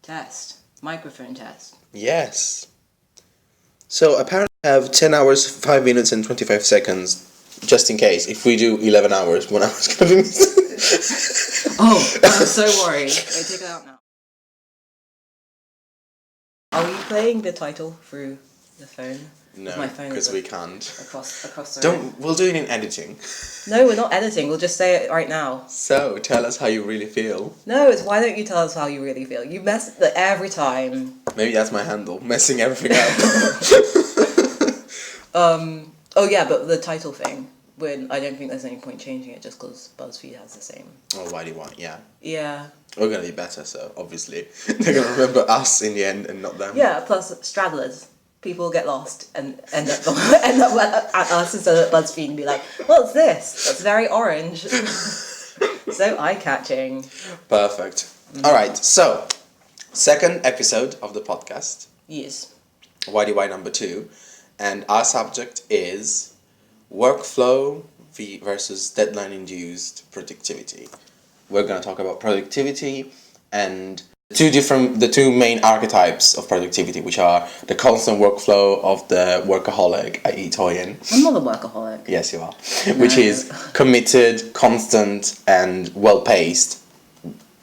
Test. Microphone test. Yes. So apparently I have 10 hours, 5 minutes and 25 seconds, just in case. If we do 11 hours, 1 hour's gonna be missing. Oh, I'm so worried. I take it out now. Are you playing the title through the phone? No, my phone because is we can't. across the room. We'll do it in editing. No, we're not editing. We'll just say it right now. So, tell us how you really feel. No, it's why don't you tell us how you really feel? You mess every time. Maybe that's my handle, messing everything up. Oh yeah, but the title thing. I don't think there's any point changing it just because BuzzFeed has the same. Oh, YDY, yeah. Yeah. We're gonna be better, so obviously they're gonna remember us in the end and not them. Yeah. Plus stragglers. People get lost and end up at us instead of BuzzFeed and be like, "What's this? That's very orange." So eye-catching. Perfect. All right. So, second episode of the podcast. Yes. YDY number 2, and our subject is workflow versus deadline-induced productivity. We're going to talk about productivity and the two main archetypes of productivity, which are the constant workflow of the workaholic, i.e. Toyin. I'm not a workaholic. Yes, you are. Which is committed, constant, and well-paced,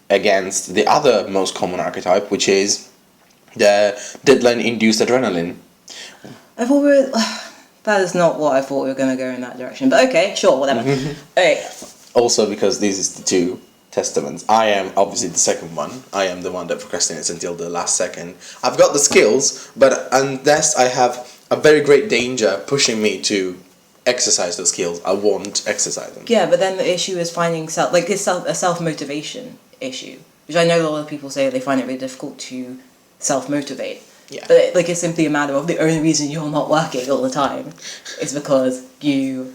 against the other most common archetype, which is the deadline-induced adrenaline. I thought that is not what I thought we were going to go in that direction. But okay, sure, whatever. Okay. Also, because these is the two testaments. I am obviously the second one. I am the one that procrastinates until the last second. I've got the skills, but unless I have a very great danger pushing me to exercise those skills, I won't exercise them. Yeah, but then the issue is finding a self-motivation issue, which I know a lot of people say they find it really difficult to self-motivate. Yeah. But it's simply a matter of the only reason you're not working all the time is because you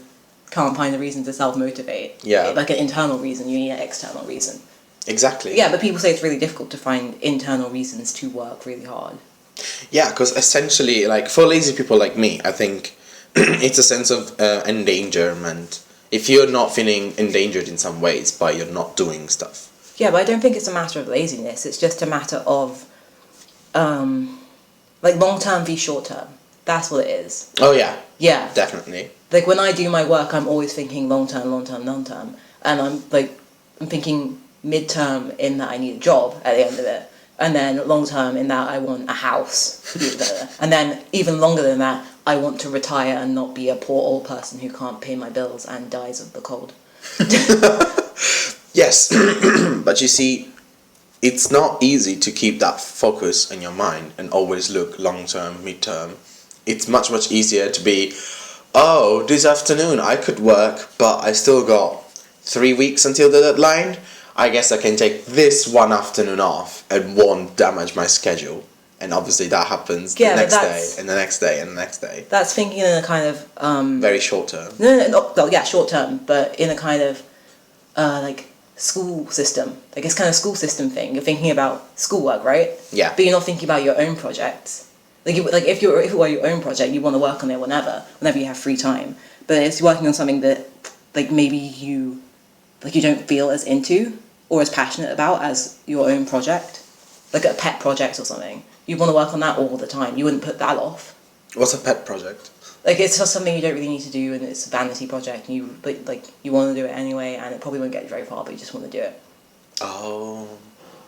can't find a reason to self-motivate. Yeah. Like an internal reason, you need an external reason. Exactly. Yeah, but people say it's really difficult to find internal reasons to work really hard. Yeah, because essentially, like, for lazy people like me, I think it's a sense of endangerment. If you're not feeling endangered in some ways by you're not doing stuff. Yeah, but I don't think it's a matter of laziness. It's just a matter of, like, long-term v short-term. That's what it is. Oh, yeah. Yeah. Definitely. Like, when I do my work, I'm always thinking long-term. And I'm thinking mid-term in that I need a job at the end of it. And then long-term in that I want a house. And then even longer than that, I want to retire and not be a poor old person who can't pay my bills and dies of the cold. Yes. But you see, it's not easy to keep that focus in your mind and always look long-term, mid-term. It's much, much easier to be, oh, this afternoon I could work, but I still got 3 weeks until the deadline. I guess I can take this one afternoon off and won't damage my schedule. And obviously that happens the next day, and the next day, and the next day. That's thinking in a kind of... very short term. No, well, yeah, short term, but in a kind of, like, school system. Like, it's kind of school system thing. You're thinking about schoolwork, right? Yeah. But you're not thinking about your own projects. Like, if it were your own project, you want to work on it whenever you have free time. But it's working on something that, like, maybe you don't feel as into or as passionate about as your own project. Like a pet project or something. You want to work on that all the time. You wouldn't put that off. What's a pet project? Like, it's just something you don't really need to do, and it's a vanity project, and you want to do it anyway, and it probably won't get you very far, but you just want to do it. Oh.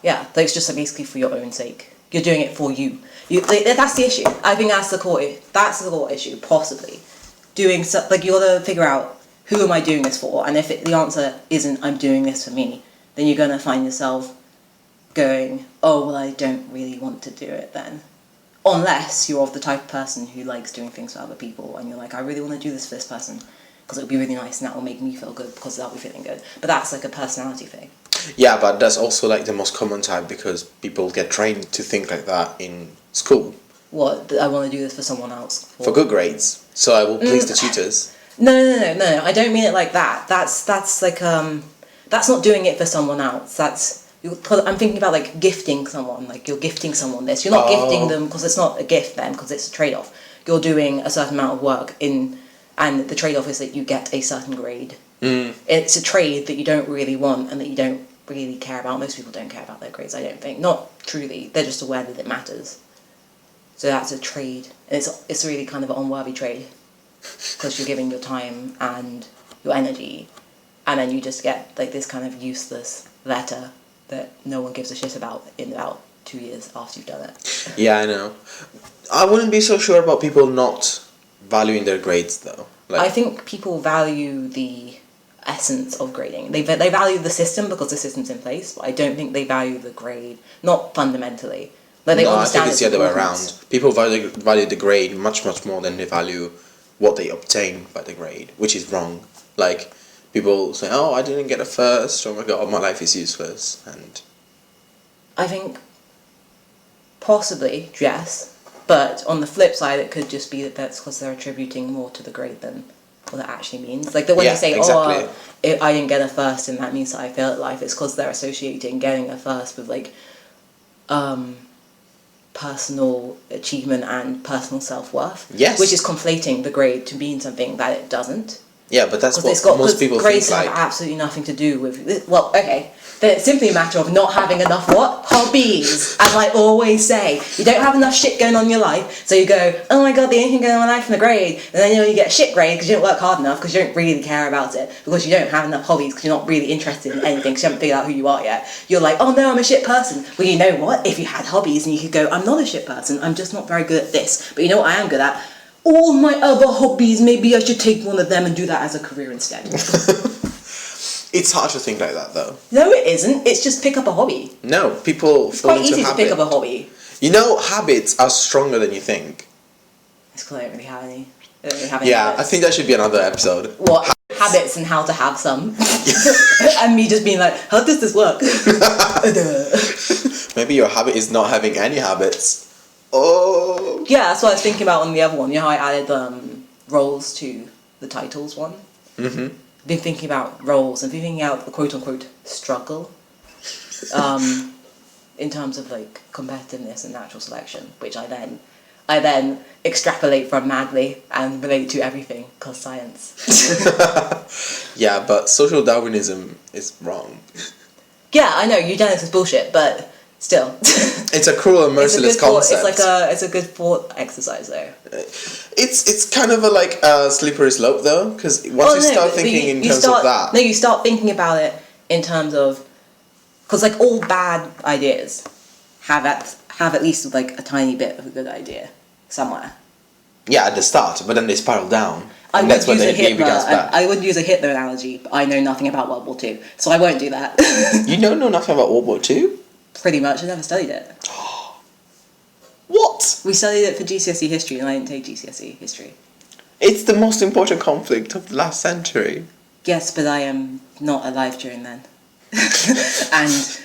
Yeah, like, it's just like, basically for your own sake. You're doing it for you. That's the issue. I think that's the core issue, possibly. You gotta figure out, who am I doing this for? And if the answer isn't, I'm doing this for me, then you're gonna find yourself going, oh, well, I don't really want to do it then. Unless you're of the type of person who likes doing things for other people, and you're like, I really want to do this for this person, because it'll be really nice, and that will make me feel good, because they'll be feeling good. But that's like a personality thing. Yeah, but that's also like the most common type, because people get trained to think like that in school. What? I want to do this for someone else? For good grades. So I will please the tutors. No, I don't mean it like that. That's like, that's not doing it for someone else. I'm thinking about, like, gifting someone. Like, you're gifting someone this. You're not gifting them because it's not a gift then, because it's a trade-off. You're doing a certain amount of work and the trade-off is that you get a certain grade. It's a trade that you don't really want and that you don't really care about. Most people don't care about their grades, I don't think. Not truly. They're just aware that it matters. So that's a trade. And it's really kind of an unworthy trade. Because you're giving your time and your energy, and then you just get like this kind of useless letter that no one gives a shit about in about 2 years after you've done it. Yeah, I know. I wouldn't be so sure about people not valuing their grades, though. I think people value the essence of grading. They value the system because the system's in place, but I don't think they value the grade, not fundamentally. Like they No, I understand think it's the other way importance. around. People value the grade much more than they value what they obtain by the grade, which is wrong. Like, people say, oh, I didn't get a first, oh my god, my life is useless, and... I think possibly, yes, but on the flip side it could just be that that's because they're attributing more to the grade than what it actually means. Like, when Yeah, they say, exactly. I didn't get a first and that means that I failed at life, it's because they're associating getting a first with, like, personal achievement and personal self-worth. Yes. Which is conflating the grade to mean something that it doesn't. Yeah, but that's what most people grades think, like... have absolutely nothing to do with... Well, okay, then it's simply a matter of not having enough what? Hobbies! As I always say. You don't have enough shit going on in your life, so you go, oh my god, the only thing going on in my life is the grade, and then you get a shit grade because you don't work hard enough, because you don't really care about it, because you don't have enough hobbies, because you're not really interested in anything, because you haven't figured out who you are yet. You're like, oh no, I'm a shit person. Well, you know what? If you had hobbies and you could go, I'm not a shit person, I'm just not very good at this, but you know what I am good at? All my other hobbies, maybe I should take one of them and do that as a career instead. It's hard to think like that, though. No, it isn't. It's just pick up a hobby. No, people It's fall quite into easy to habit. pick up a hobby. You know, habits are stronger than you think. It's because I don't really have any. I don't really have any Yeah, habits. I think that should be another episode. What? Habits and how to have some. And me just being like, how does this work? Maybe your habit is not having any habits. Oh. Yeah, that's what I was thinking about on the other one. You know how I added roles to the titles one? Mm-hmm. Been thinking about roles and been thinking out the quote-unquote struggle in terms of like competitiveness and natural selection, which I then extrapolate from madly and relate to everything called science. Yeah, but social Darwinism is wrong. Yeah, I know, eugenics is bullshit, but still. It's a cruel and merciless concept. It's a good thought exercise though. It's kind of a slippery slope though, because once you start thinking in terms of that... No, you start thinking about it in terms of... Because like all bad ideas have at least like a tiny bit of a good idea somewhere. Yeah, at the start, but then they spiral down. I And that's when wouldn't the game becomes bad. I wouldn't use a Hitler analogy, but I know nothing about World War II, so I won't do that. You don't know nothing about World War II? Pretty much, I never studied it. What? We studied it for GCSE history, and I didn't take GCSE history. It's the most important conflict of the last century. Yes, but I am not alive during then. And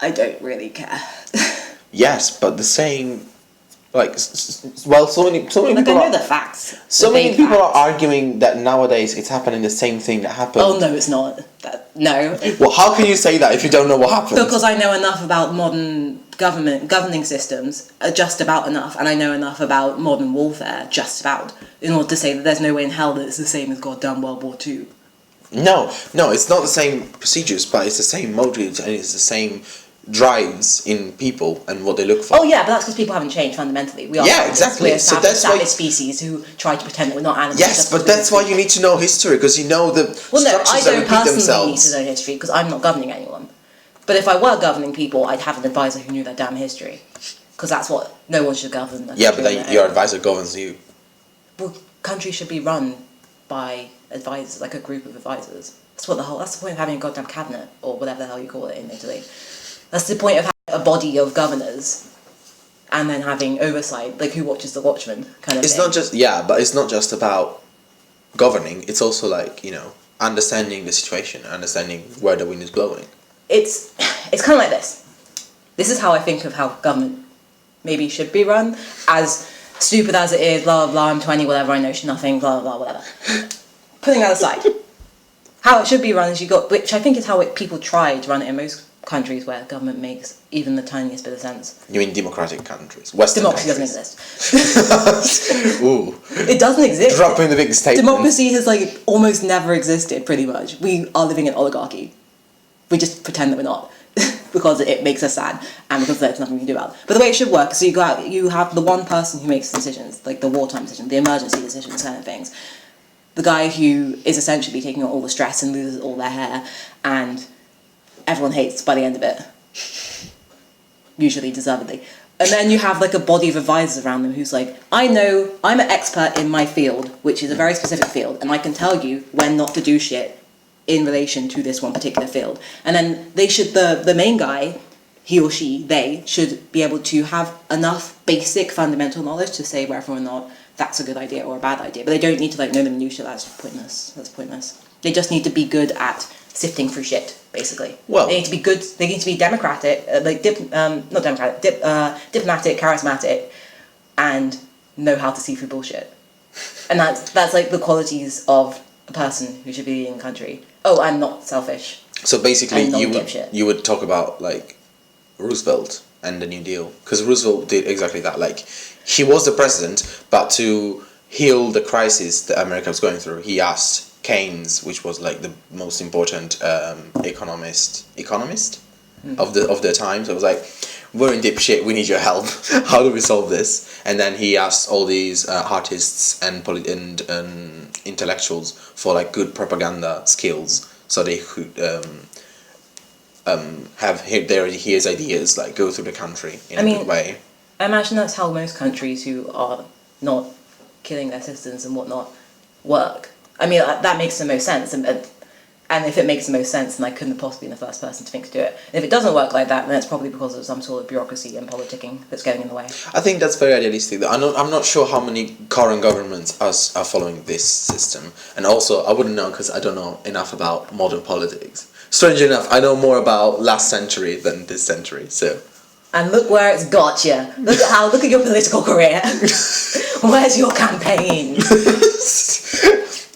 I don't really care. Yes, but the saying... well, so many Like, I people know are... the facts. So the many vague people are facts. arguing that nowadays it's happening the same thing that happened. Oh, no, it's not. No. Well, how can you say that if you don't know what happened? Because I know enough about modern governing systems, just about enough, and I know enough about modern warfare, just about, in order to say that there's no way in hell that it's the same as goddamn World War II. No, it's not the same procedures, but it's the same motives and it's the same drives in people and what they look for. Oh yeah, but that's because people haven't changed fundamentally. We are Yeah, exactly. We're So that's why- savage species who try to pretend that we're not animals. Yes, just but because that's why you need to know history, because you know the Well, no, I structures that don't repeat personally need themselves. to know history because I'm not governing anyone. But if I were governing people, I'd have an advisor who knew their damn history, because that's what no one should govern. Yeah, but then your advisor governs you. Well, countries should be run by advisors, like a group of advisors. That's the point of having a goddamn cabinet, or whatever the hell you call it in Italy. That's the point of having a body of governors, and then having oversight, like who watches the watchman, kind of It's thing. not just, but it's not just about governing, it's also understanding the situation, understanding where the wind is blowing. It's kind of like this. This is how I think of how government maybe should be run, as stupid as it is, blah, blah, blah, I'm 20, whatever, I know nothing, blah, blah, blah, whatever. Putting that aside, how it should be run is which I think is how people try to run it in most countries where government makes even the tiniest bit of sense. You mean democratic countries? Western Democracy countries. doesn't exist. Ooh. It doesn't exist. Dropping the big statement. Democracy has almost never existed, pretty much. We are living in oligarchy. We just pretend that we're not. Because it makes us sad, and because there's nothing we can do about it. But the way it should work, so you have the one person who makes decisions, like the wartime decisions, the emergency decisions kind of things. The guy who is essentially taking on all the stress and loses all their hair, and everyone hates by the end of it. Usually deservedly. And then you have like a body of advisors around them who's like, I know, I'm an expert in my field, which is a very specific field, and I can tell you when not to do shit in relation to this one particular field. And then they should, the main guy, he or she, they, should be able to have enough basic fundamental knowledge to say whether or not that's a good idea or a bad idea. But they don't need to like know the minutiae. That's pointless. They just need to be good at sifting through shit, basically. Well, they need to be good. They need to be democratic, diplomatic, charismatic, and know how to see through bullshit. And that's like the qualities of a person who should be in the country. Oh, I'm not selfish. So basically, you you would talk about like Roosevelt and the New Deal, because Roosevelt did exactly that. Like, he was the president, but to heal the crisis that America was going through, he asked Keynes, which was like the most important economist of the time. So it was like, we're in deep shit. We need your help. How do we solve this? And then he asked all these artists and intellectuals for like good propaganda skills, so they could have his ideas like go through the country in a good way. I imagine that's how most countries who are not killing their citizens and whatnot work. I mean, that makes the most sense, and if it makes the most sense, then I couldn't have possibly been the first person to think to do it. And if it doesn't work like that, then it's probably because of some sort of bureaucracy and politicking that's getting in the way. I think that's very idealistic. I'm not sure how many current governments are following this system, and also I wouldn't know because I don't know enough about modern politics. Strangely enough, I know more about last century than this century. So. And look where it's got you. Look at your political career. Where's your campaign?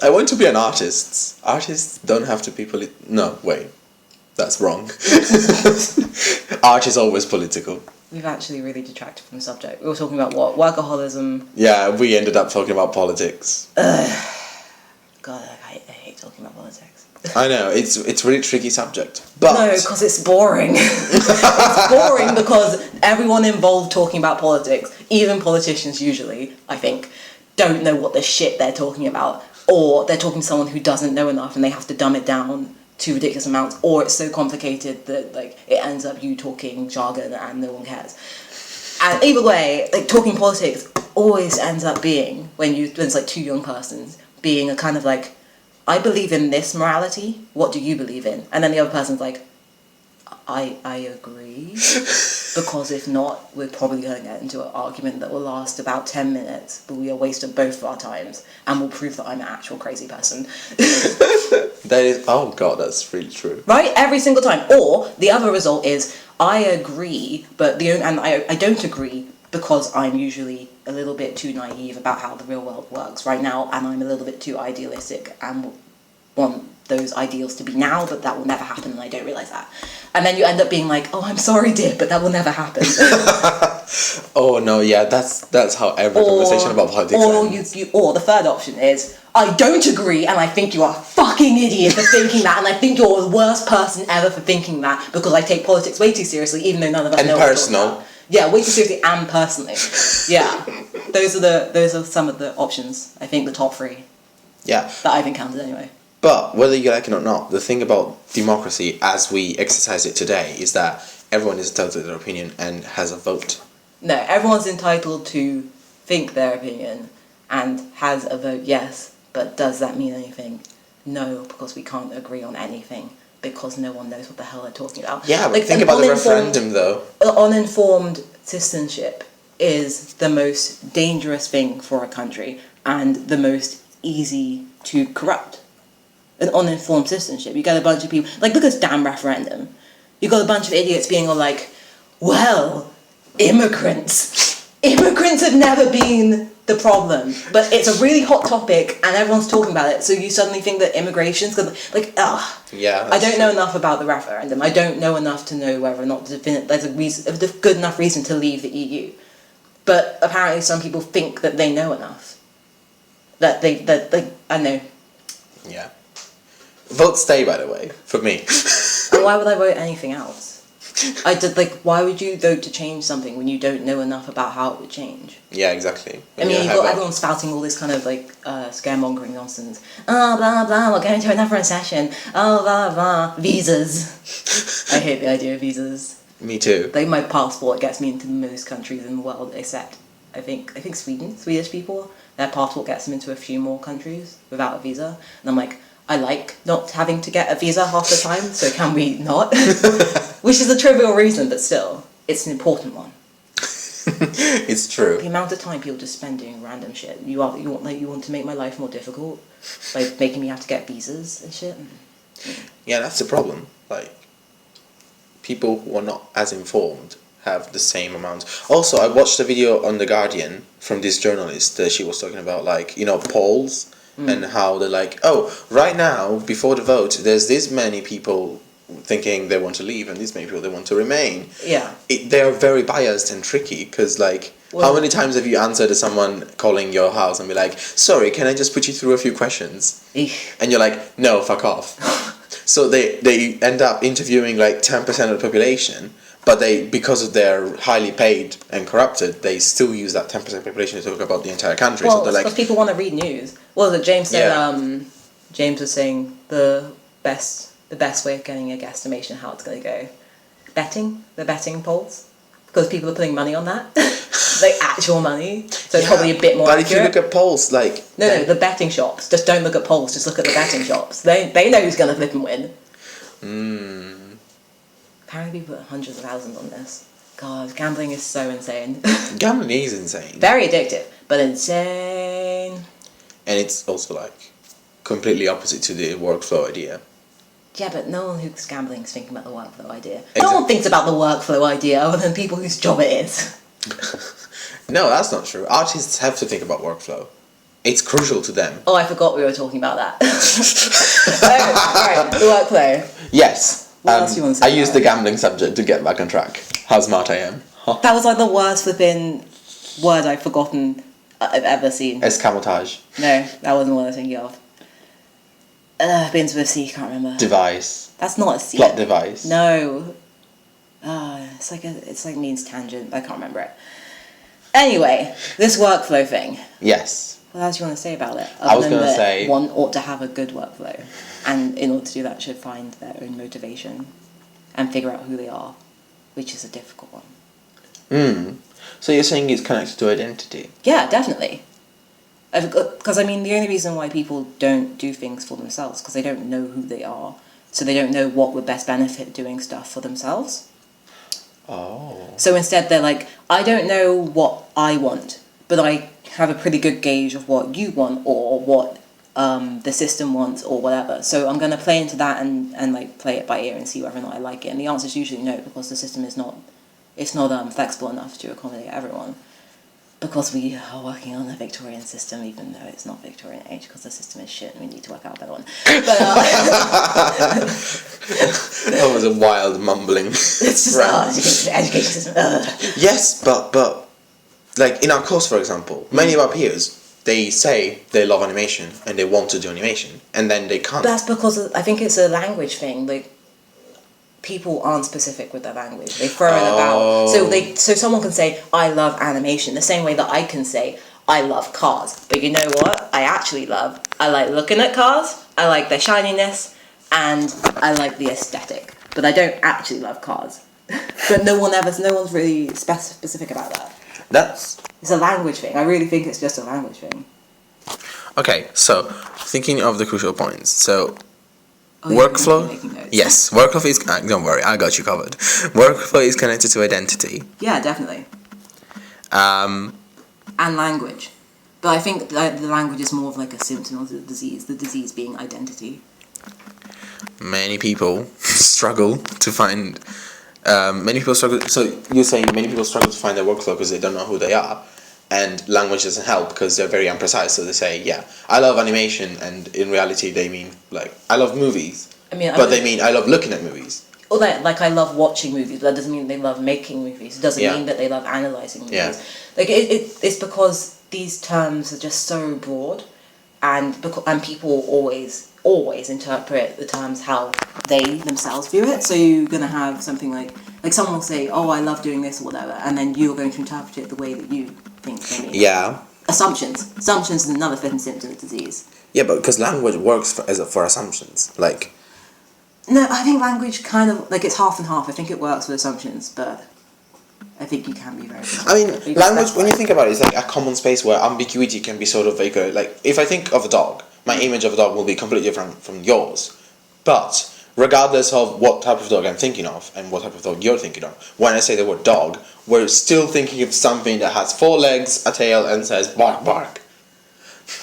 I want to be an artist. Artists don't have to be No, wait. That's wrong. Art is always political. We've actually really detracted from the subject. We were talking about what? Workaholism. Yeah, we ended up talking about politics. God, I hate talking about politics. I know, it's a really tricky subject. But no, because it's boring. It's boring because everyone involved talking about politics, even politicians usually, I think, don't know what the shit they're talking about. Or they're talking to someone who doesn't know enough and they have to dumb it down to ridiculous amounts, or it's so complicated that like it ends up you talking jargon and no one cares. And either way, like talking politics always ends up being, when it's like two young persons, being a kind of like, I believe in this morality, what do you believe in? And then the other person's like, I agree, because if not, we're probably going to get into an argument that will last about 10 minutes, but we are wasting both of our times, and will prove that I'm an actual crazy person. That is, oh god, that's really true. Right? Every single time. Or, the other result is, I agree, but I don't agree, because I'm usually a little bit too naive about how the real world works right now, and I'm a little bit too idealistic, and want those ideals to be now, but that will never happen, and I don't realise that. And then you end up being like, oh, I'm sorry, dear, but that will never happen. Oh no, yeah, that's how every conversation about politics ends. Or the third option is, I don't agree, and I think you are a fucking idiot for thinking that, and I think you're the worst person ever for thinking that, because I take politics way too seriously, even though none of us know what we're talking about. Yeah, way too seriously and personally. Yeah, those are some of the options. I think the top three. Yeah. That I've encountered anyway. But whether you like it or not, the thing about democracy as we exercise it today is that everyone is entitled to their opinion and has a vote. No, everyone's entitled to think their opinion and has a vote, yes, but does that mean anything? No, because we can't agree on anything, because no one knows what the hell they're talking about. Yeah, but like, think about the referendum though. Uninformed citizenship is the most dangerous thing for a country and the most easy to corrupt. An uninformed citizenship. You got a bunch of people, like, look at this damn referendum. You got a bunch of idiots being all like, well, immigrants have never been the problem, but it's a really hot topic and everyone's talking about it, so you suddenly think that immigration's gonna, like, yeah, I don't know enough about the referendum. I don't know enough to know whether or not there's a good enough reason to leave the EU. But apparently some people think that they know enough. That they I know. Yeah. Vote stay, by the way, for me. But why would I vote anything else? I did why would you vote to change something when you don't know enough about how it would change? Yeah, exactly. I mean, you've got everyone spouting all this kind of scaremongering nonsense. Oh, blah blah, we're going to another recession. Oh, blah blah, visas. I hate the idea of visas. Me too. My passport gets me into most countries in the world, except I think Sweden. Swedish people, their passport gets them into a few more countries without a visa, and I'm like, I like not having to get a visa half the time, so can we not? Which is a trivial reason, but still, it's an important one. It's true. The amount of time people just spend doing random shit. You want to make my life more difficult by making me have to get visas and shit. Yeah, that's the problem. Like, people who are not as informed have the same amount. Also, I watched a video on The Guardian from this journalist that she was talking about, polls and how they're like, oh, right now, before the vote, there's this many people thinking they want to leave and this many people they want to remain. Yeah. They are very biased and tricky because, how many times have you answered to someone calling your house and be like, sorry, can I just put you through a few questions? Eesh. And you're like, no, fuck off. So they end up interviewing 10% of the population, but because they're highly paid and corrupted, they still use that 10% of the population to talk about the entire country. Well, so they're because people want to read news. Well, James said, James was saying the best way of getting a guesstimation of how it's going to go. The betting polls. Because people are putting money on that. Actual money. So it's probably a bit more accurate. But if you look at polls, No, the betting shops. Just don't look at polls, just look at the betting shops. They know who's going to flip and win. Apparently people put hundreds of thousands on this. God, gambling is so insane. Gambling is insane. Very addictive, but insane. And it's also, completely opposite to the workflow idea. Yeah, but no one who's gambling is thinking about the workflow idea. No one thinks about the workflow idea other than people whose job it is. No, that's not true. Artists have to think about workflow. It's crucial to them. Oh, I forgot we were talking about that. Alright, the workflow. Yes. What else do you want to say I used the gambling subject to get back on track. How smart I am. That was the worst flipping word I've forgotten I've ever seen. Escamotage. No, that wasn't what I was thinking of. Begins with a C, can't remember. Device. That's not a C. Plot device. No. It's means tangent. I can't remember it. Anyway, this workflow thing. Yes. What else do you want to say about it? I was going to say... One ought to have a good workflow. And in order to do that, should find their own motivation and figure out who they are, which is a difficult one. So you're saying it's connected to identity? Yeah, definitely. Because, the only reason why people don't do things for themselves because they don't know who they are. So they don't know what would best benefit doing stuff for themselves. Oh. So instead they're like, I don't know what I want, but I have a pretty good gauge of what you want or what the system wants or whatever. So I'm going to play into that and play it by ear and see whether or not I like it. And the answer is usually no, because the system is not flexible enough to accommodate everyone. Because we are working on a Victorian system, even though it's not Victorian age, because the system is shit and we need to work out a better one. But, that was a wild mumbling. It's just the education system. Yes, but in our course, for example, many of our peers, they say they love animation and they want to do animation, and then they can't. That's because I think it's a language thing. People aren't specific with their language. They throw it about. So someone can say, I love animation, the same way that I can say, I love cars. But you know what? I like looking at cars, I like their shininess, and I like the aesthetic. But I don't actually love cars. But no one's really specific about that. It's a language thing. I really think it's just a language thing. Okay, so, thinking of the crucial points. So, workflow? Yes, workflow is... don't worry, I got you covered. Workflow is connected to identity. Yeah, definitely. And language. But I think the language is more of a symptom of the disease being identity. Many people struggle to find... So, you're saying many people struggle to find their workflow because they don't know who they are. And language doesn't help because they're very imprecise. So they say, yeah, I love animation, and in reality they mean, I love movies. They mean I love looking at movies. Or I love watching movies, but that doesn't mean they love making movies. It doesn't mean that they love analysing movies. Yeah. It's because these terms are just so broad, and people always always interpret the terms how they themselves view it. So you're going to have something like someone will say, oh, I love doing this or whatever, and then you're going to interpret it the way that you think they mean. Yeah. Assumptions is another fitting symptom of disease. Yeah, but because language works for assumptions, like. No, I think language kind of it's half and half. I think it works with assumptions, but I think you can be very. I mean, language. When you think about it, it's like a common space where ambiguity can be sort of like if I think of a dog, my image of a dog will be completely different from yours, but regardless of what type of dog I'm thinking of and what type of dog you're thinking of, when I say the word dog, we're still thinking of something that has 4 legs, a tail, and says bark bark.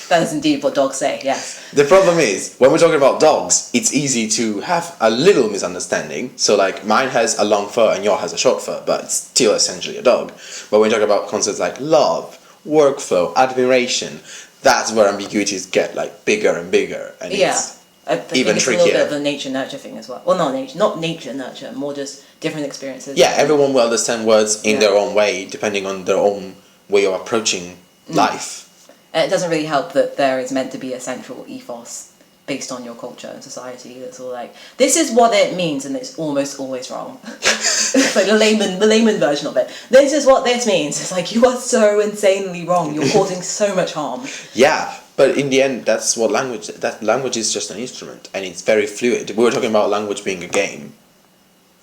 That is indeed what dogs say, yes. The problem is, when we're talking about dogs, it's easy to have a little misunderstanding. So, like, mine has a long fur and yours has a short fur, but it's still essentially a dog. But when we talk about concepts like love, workflow, admiration, that's where ambiguities get, like, bigger and bigger. And it's I think even it's trickier. a little bit of a nature-nurture thing as well. Well, not nature-nurture, more just different experiences. Yeah, everyone will understand words in their own way, depending on their own way of approaching life. And it doesn't really help that there is meant to be a central ethos based on your culture and society that's all like, this is what it means, and it's almost always wrong. It's like the layman version of it. This is what this means. It's like, you are so insanely wrong. You're causing so much harm. Yeah, but in the end, that's what language is just an instrument, and it's very fluid. We were talking about language being a game.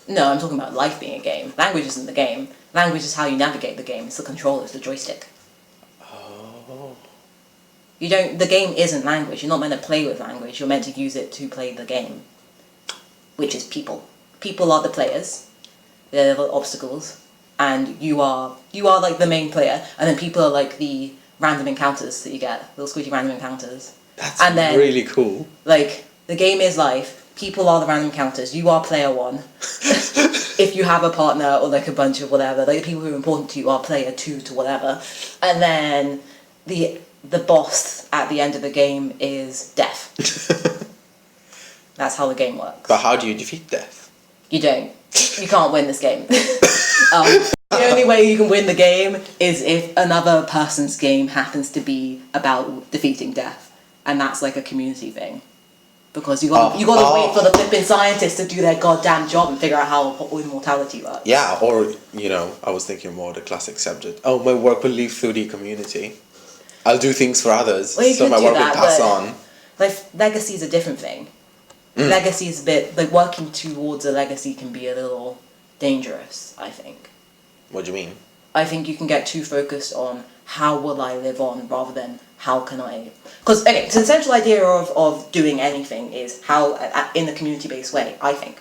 No, I'm talking about life being a game. Language isn't the game. Language is how you navigate the game. It's the controller, it's the joystick. The game isn't language. You're not meant to play with language. You're meant to use it to play the game, which is people. People are the players. They're the obstacles, and you are like the main player, and then people are like the random encounters that you get, little squishy random encounters. That's really cool. Like, the game is life. People are the random encounters. You are player 1. If you have a partner or like a bunch of whatever, like the people who are important to you are player 2 to whatever, and then the boss at the end of the game is death. That's how the game works. But how do you defeat death? You don't. You can't win this game. The only way you can win the game is if another person's game happens to be about defeating death. And that's like a community thing. Because you got to wait for the flipping scientists to do their goddamn job and figure out how immortality works. Yeah, or, I was thinking more the classic subject. Oh, my work will live through the community. I'll do things for others, so my work will pass on. Like, legacy is a different thing. Legacy is a bit, like, working towards a legacy can be a little dangerous, I think. What do you mean? I think you can get too focused on how will I live on rather than how can I... Because, okay, so the central idea of doing anything is how, in a community-based way, I think,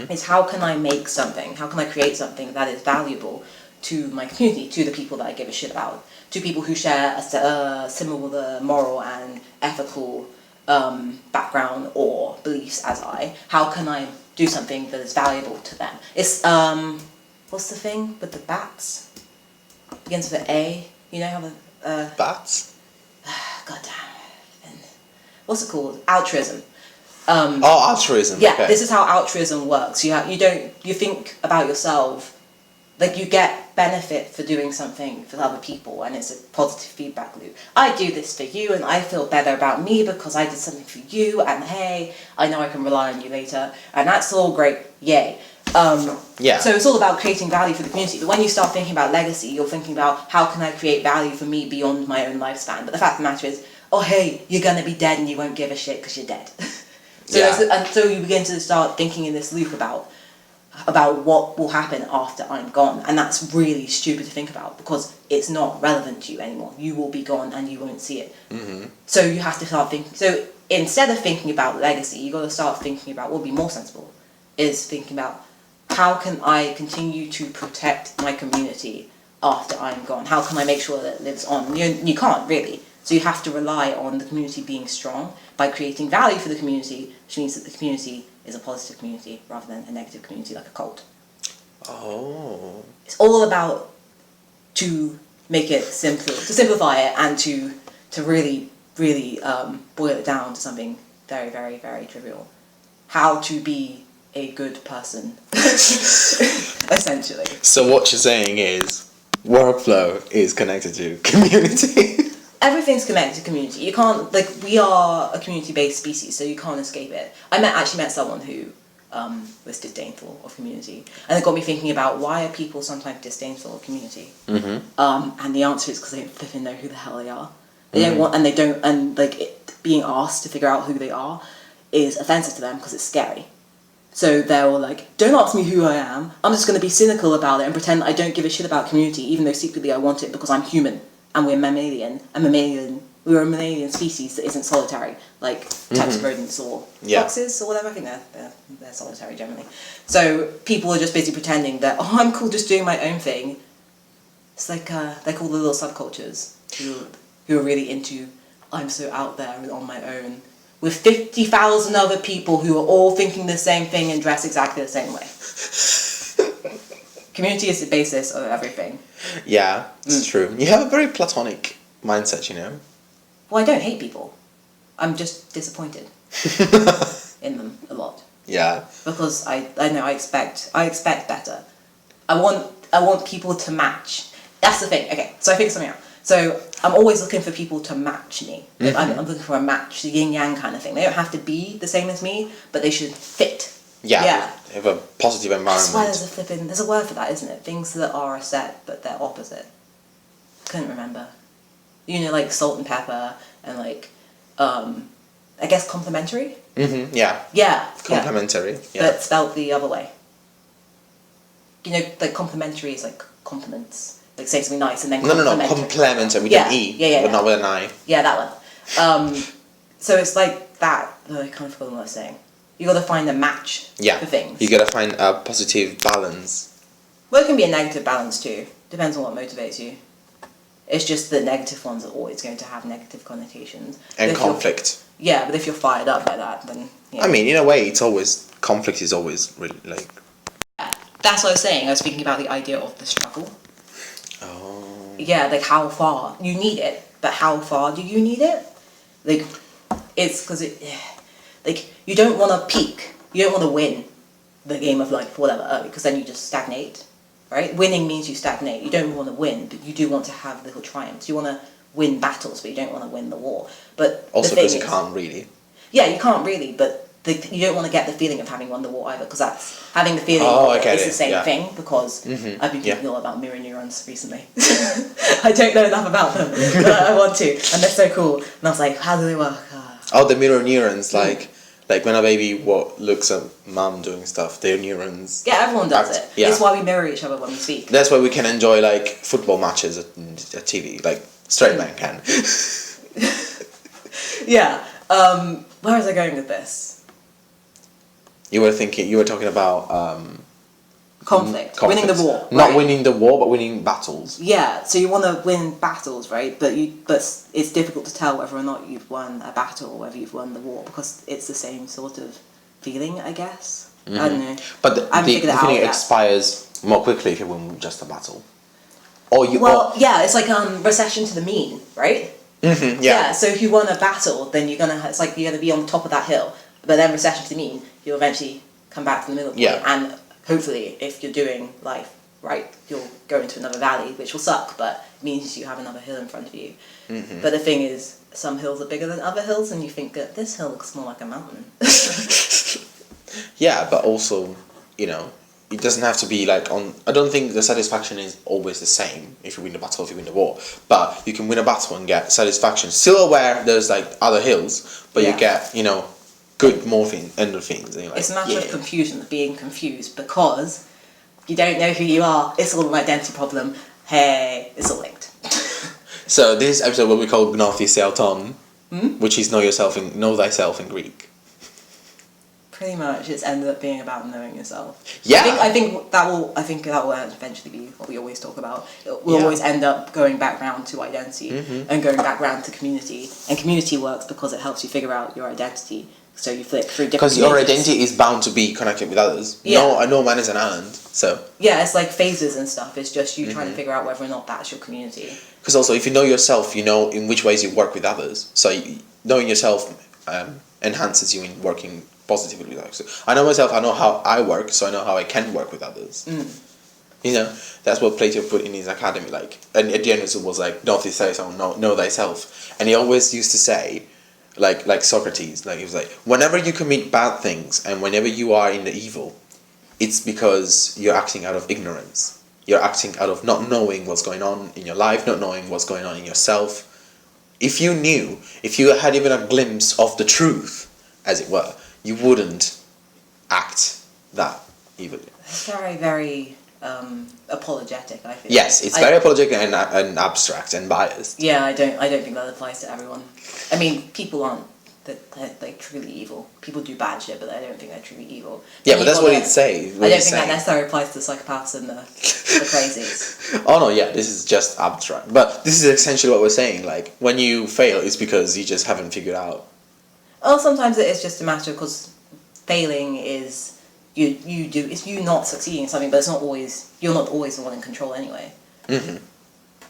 is how can I make something, how can I create something that is valuable to my community, to the people that I give a shit about, to people who share a similar moral and ethical background or beliefs as I. How can I do something that is valuable to them? It's, what's the thing with the bats? Begins with an A. You know how the... Bats? God damn. What's it called? Altruism. Altruism. Yeah, okay. This is how altruism works. You think about yourself. Like, you get benefit for doing something for other people, and it's a positive feedback loop. I do this for you, and I feel better about me because I did something for you, and hey, I know I can rely on you later, and that's all great, yay. Yeah. So it's all about creating value for the community. But when you start thinking about legacy, you're thinking about how can I create value for me beyond my own lifespan. But the fact of the matter is, oh hey, you're gonna be dead and you won't give a shit because you're dead. So you begin to start thinking in this loop about what will happen after I'm gone, and that's really stupid to think about because it's not relevant to you anymore. You will be gone and you won't see it. So you have to start thinking. So instead of thinking about legacy, you got to start thinking about what would be more sensible. Is thinking about how can I continue to protect my community after I'm gone? How can I make sure that it lives on? You can't really. So you have to rely on the community being strong by creating value for the community, which means that the community is a positive community rather than a negative community like a cult. Oh. It's all about to make it simple, to simplify it, and to really, really boil it down to something very, very, very trivial. How to be a good person, essentially. So what you're saying is, workflow is connected to community. everything's connected to community. You can't, like, we are a community-based species, so you can't escape it. I actually met someone who was disdainful of community, and it got me thinking about why are people sometimes disdainful of community. And the answer is because they don't flipping know who the hell they are. They don't want, and they don't, and like being asked to figure out who they are is offensive to them because it's scary. So they're all like, don't ask me who I am. I'm just going to be cynical about it and pretend I don't give a shit about community, even though secretly I want it because I'm human and we're mammalian. We're a mammalian species that isn't solitary, like types of rodents or foxes or whatever. I think they're solitary generally. So people are just busy pretending that, oh, I'm cool just doing my own thing. It's like they're called the little subcultures who are really into, I'm so out there and on my own, with 50,000 other people who are all thinking the same thing and dress exactly the same way. Community is the basis of everything. Yeah, it's true. You have a very platonic mindset, you know? Well, I don't hate people. I'm just disappointed in them a lot. Yeah. Because I know I expect better. I want people to match. That's the thing. Okay, so I figured something out. So I'm always looking for people to match me. I'm looking for a match, the yin yang kind of thing. They don't have to be the same as me, but they should fit. Yeah. Have a positive environment. That's why there's a word for that, isn't it? Things that are a set, but they're opposite. Couldn't remember. You know, like salt and pepper, and like, I guess complementary. Yeah. Yeah. Complementary. Yeah. But spelled the other way. You know, like complimentary is like compliments. Like say something nice and then complementary with an E, but not with an I. Yeah, that one. So it's like that. I kind of forgot what I was saying. You got to find a match for things. You got to find a positive balance. Well, it can be a negative balance too. Depends on what motivates you. It's just the negative ones are always going to have negative connotations. And conflict. Yeah, but if you're fired up by that, then... Yeah. I mean, in a way, conflict is always really, like... That's what I was saying. I was speaking about the idea of the struggle. Oh. Yeah, like how far you need it, but how far do you need it? Like, it's because like, you don't want to peak. You don't want to win the game of life, whatever, because then you just stagnate, right? Winning means you stagnate. You don't want to win, but you do want to have little triumphs. You want to win battles, but you don't want to win the war. But also because you can't really. Yeah, you can't really, but you don't want to get the feeling of having won the war either, because that's having the feeling is the same thing, because I've been thinking a lot about mirror neurons recently. I don't know enough about them, but I want to, and they're so cool. And I was like, how do they work? Oh, the mirror neurons, like when a baby looks at mum doing stuff, their neurons... Yeah, everyone does it. Yeah. It's why we mirror each other when we speak. That's why we can enjoy, like, football matches at TV, like, straight man can. Yeah. Where was I going with this? You were talking about... Conflict. Winning the war. Not winning the war, but winning battles. Yeah, so you want to win battles, right? But it's difficult to tell whether or not you've won a battle or whether you've won the war, because it's the same sort of feeling, I guess. I don't know. But the feeling expires more quickly if you win just a battle. It's like recession to the mean, right? Yeah. So if you won a battle, then you're gonna be on top of that hill. But then recession to the mean, you'll eventually come back to the middle point. Yeah. And hopefully, if you're doing life right, you'll go into another valley, which will suck, but it means you have another hill in front of you. But the thing is, some hills are bigger than other hills, and you think that this hill looks more like a mountain. Yeah, but also, you know, it doesn't have to be like on... I don't think the satisfaction is always the same if you win the battle, if you win the war. But you can win a battle and get satisfaction. Still aware there's like other hills, but you get, you know, good endorphins. And you're like, it's a matter of confusion, being confused, because you don't know who you are. It's all an identity problem. Hey, it's all linked. So this episode, what we call Gnothi Seauton, which is know thyself in Greek. Pretty much, it's ended up being about knowing yourself. Yeah. I think that will eventually be what we always talk about. We'll always end up going back round to identity and going back round to community. And community works because it helps you figure out your identity. So you flick through different... Because your identity is bound to be connected with others. Yeah. No man is an island, so... Yeah, it's like phases and stuff. It's just you trying to figure out whether or not that's your community. Because also, if you know yourself, you know in which ways you work with others. So knowing yourself enhances you in working positively with others. So I know myself, I know how I work, so I know how I can work with others. You know, that's what Plato put in his academy. Like, and at the end it was like, "Know thyself, know thyself." And he always used to say, like Socrates, like he was like, whenever you commit bad things and whenever you are in the evil, it's because you're acting out of ignorance. You're acting out of not knowing what's going on in your life, not knowing what's going on in yourself. If you knew, if you had even a glimpse of the truth, as it were, you wouldn't act that evilly. It's very, very apologetic, I feel. Yes, it's very apologetic and abstract and biased. Yeah, I don't think that applies to everyone. I mean, people aren't like truly evil. People do bad shit, but I don't think they're truly evil. Yeah, but that's what he'd say. I don't think that necessarily applies to the psychopaths and the crazies. Oh no, yeah, this is just abstract. But this is essentially what we're saying. Like, when you fail, it's because you just haven't figured out. Well, sometimes it is just a matter because failing is it's you not succeeding in something, but you're not always the one in control anyway. Mm-hmm.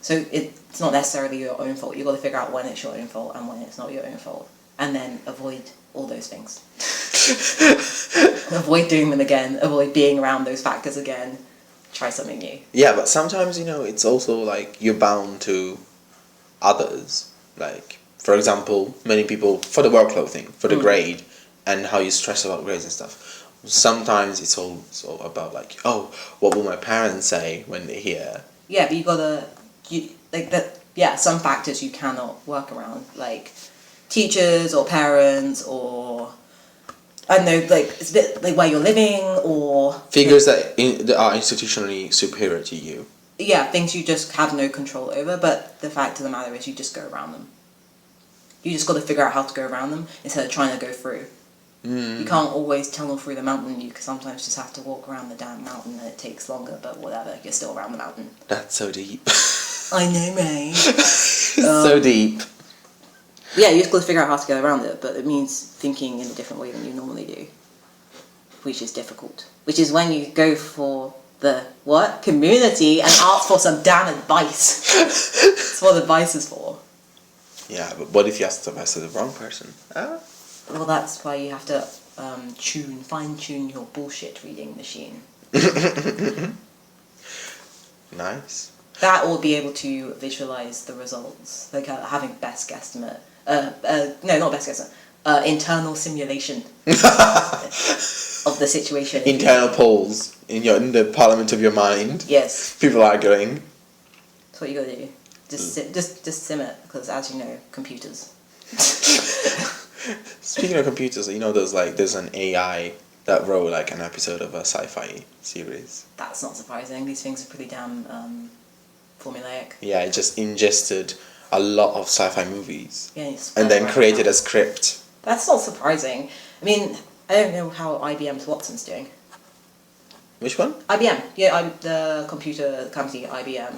So it's not necessarily your own fault. You've got to figure out when it's your own fault and when it's not your own fault, and then avoid all those things. Avoid doing them again. Avoid being around those factors again. Try something new. Yeah, but sometimes, it's also like you're bound to others. Like, for example, many people, for the workload thing, for the grade, and how you stress about grades and stuff. Sometimes it's also about like, oh, what will my parents say when they hear? Yeah, but some factors you cannot work around, like teachers or parents or I don't know, like it's a bit like where you're living or figures that are institutionally superior to you. Yeah, things you just have no control over. But the fact of the matter is, you just go around them. You just got to figure out how to go around them instead of trying to go through. You can't always tunnel through the mountain. You sometimes just have to walk around the damn mountain, and it takes longer. But whatever, you're still around the mountain. That's so deep. I know, mate. So deep. Yeah, you just got to figure out how to go around it, but it means thinking in a different way than you normally do, which is difficult. Which is when you go for the community and ask for some damn advice. That's what advice is for. Yeah, but what if you ask advice to the wrong person? Well, that's why you have to fine-tune your bullshit reading machine. Nice. That will be able to visualize the results, like having best guesstimate. No, not best guesstimate. Internal simulation of the situation. Internal polls in the parliament of your mind. Yes. People arguing. That's what you gotta do. Just sim it, because as you know, computers. Speaking of computers, there's an AI that wrote like an episode of a sci-fi series. That's not surprising. These things are pretty damn formulaic. Yeah, it just ingested a lot of sci-fi movies. Yeah, and then created a script. That's not surprising. I mean, I don't know how IBM's Watson's doing. Which one? IBM. Yeah, the computer company IBM,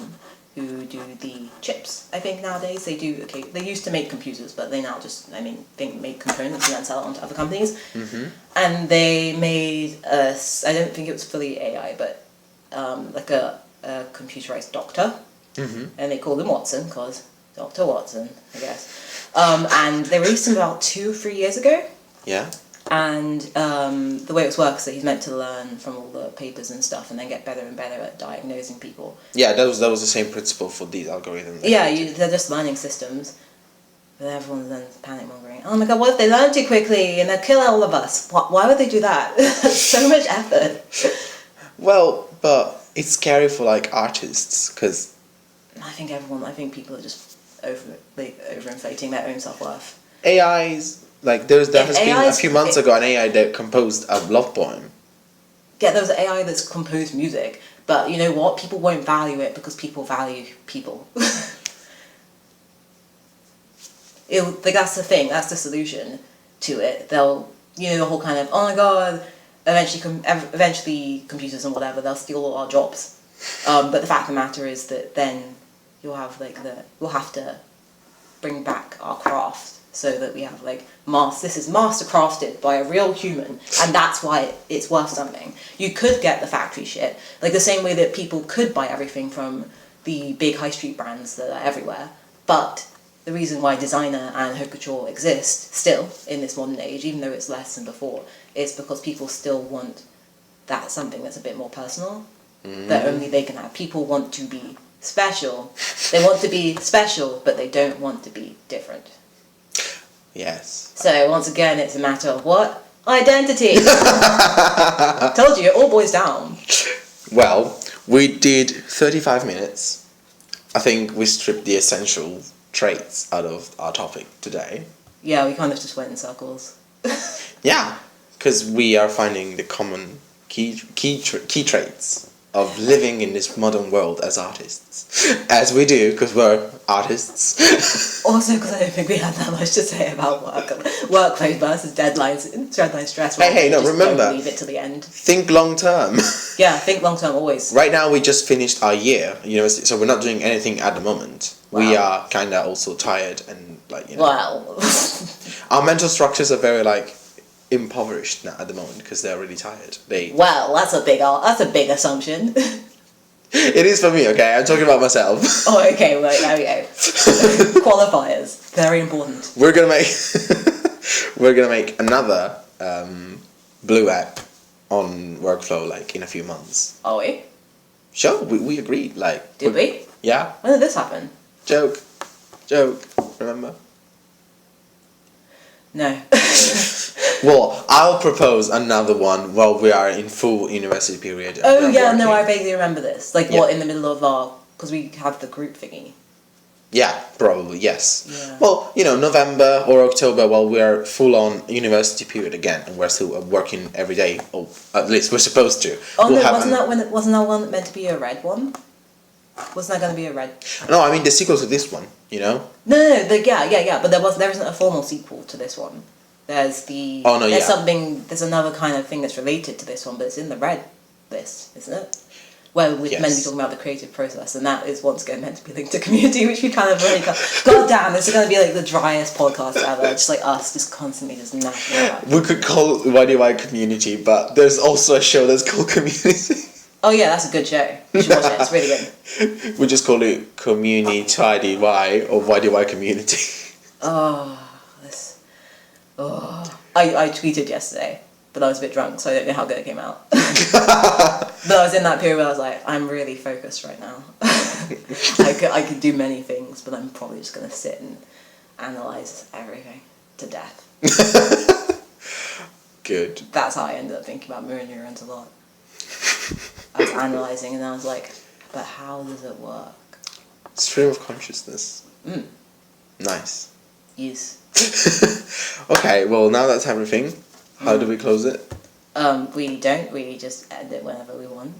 who do the chips. I think nowadays they do. Okay, they used to make computers, but they now just make components and then sell it on to other companies. Mm-hmm. And they made I don't think it was fully AI, but like a computerized doctor. Mm-hmm. And they called him Watson because Dr. Watson, I guess. And they released him about 2 or 3 years ago. Yeah. And the way it works is that he's meant to learn from all the papers and stuff and then get better and better at diagnosing people. Yeah, that was the same principle for these algorithms. Yeah, they're just learning systems. But everyone's then panic mongering. Oh my god, what if they learn too quickly and they'll kill all of us? Why would they do that? That's so much effort. Well, but it's scary for like artists because I think people are just overinflating their own self-worth. AIs, like there has been a few months ago an AI that composed a love poem. Yeah, there was an AI that's composed music, but you know what? People won't value it because people value people. That's the thing. That's the solution to it. They'll, the whole kind of, oh my god, eventually computers and whatever, they'll steal all our jobs. But the fact of the matter is that then we'll have to bring back our craft so that we have this is master crafted by a real human, and that's why it's worth something. You could get the factory shit, like the same way that people could buy everything from the big high street brands that are everywhere, but the reason why designer and haute couture exist still in this modern age, even though it's less than before, is because people still want something that's a bit more personal. that only they can have. People want to be special. They want to be special, but they don't want to be different. Yes. So once again, it's a matter of what? Identity. Told you, it all boils down. Well, we did 35 minutes. I think we stripped the essential traits out of our topic today. Yeah, we kind of just went in circles. Yeah, because we are finding the common key traits of living in this modern world as artists. As we do, because we're artists. Also, because I don't think we had that much to say about workload versus deadline stress. Hey, no, just remember. Don't leave it to the end. Think long term. Yeah, think long term always. Right now, we just finished our year, so we're not doing anything at the moment. Wow. We are kind of also tired and Well. our mental structures are very impoverished now at the moment because they're really tired. Well, that's a big assumption. It is for me, okay? I'm talking about myself. Oh, okay, well, there we go. Qualifiers, very important. We're gonna make another Blue app on workflow in a few months. Are we? Sure, we agreed. Did we? Yeah. When did this happen? Joke. Remember? No. Well, I'll propose another one while we are in full university period. and Oh we're yeah, no, I working. vaguely remember this. In the middle of our, because we have the group thingy. Yeah, probably, yes. Yeah. Well, November or October while we are full on university period again and we're still working every day, or at least we're supposed to. Oh We'll no, have wasn't that one meant to be a red one? Wasn't that going to be a red? No, I mean the sequel to this one, No, but there isn't a formal sequel to this one. There's the... Oh, no, there's yeah. there's another kind of thing that's related to this one, but it's in the red list, isn't it? Where we're meant to be talking about the creative process, and that is once again meant to be linked to community, which we kind of really... God damn, this is going to be the driest podcast ever, just us, just constantly just napping about. We could call it YDY Community, but there's also a show that's called Community. Oh yeah, that's a good show. You should watch it, it's really good. We just call it Community YDY or YDY Community. I tweeted yesterday, but I was a bit drunk, so I don't know how good it came out. But I was in that period where I was like, I'm really focused right now. I could do many things, but I'm probably just going to sit and analyse everything to death. Good. That's how I ended up thinking about mirror neurons a lot. I was analysing and I was like, but how does it work? Stream of consciousness. Nice. Yes. Okay, well now that's everything. How do we close it? We don't. We just end it whenever we want.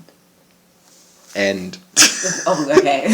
End. Oh, okay.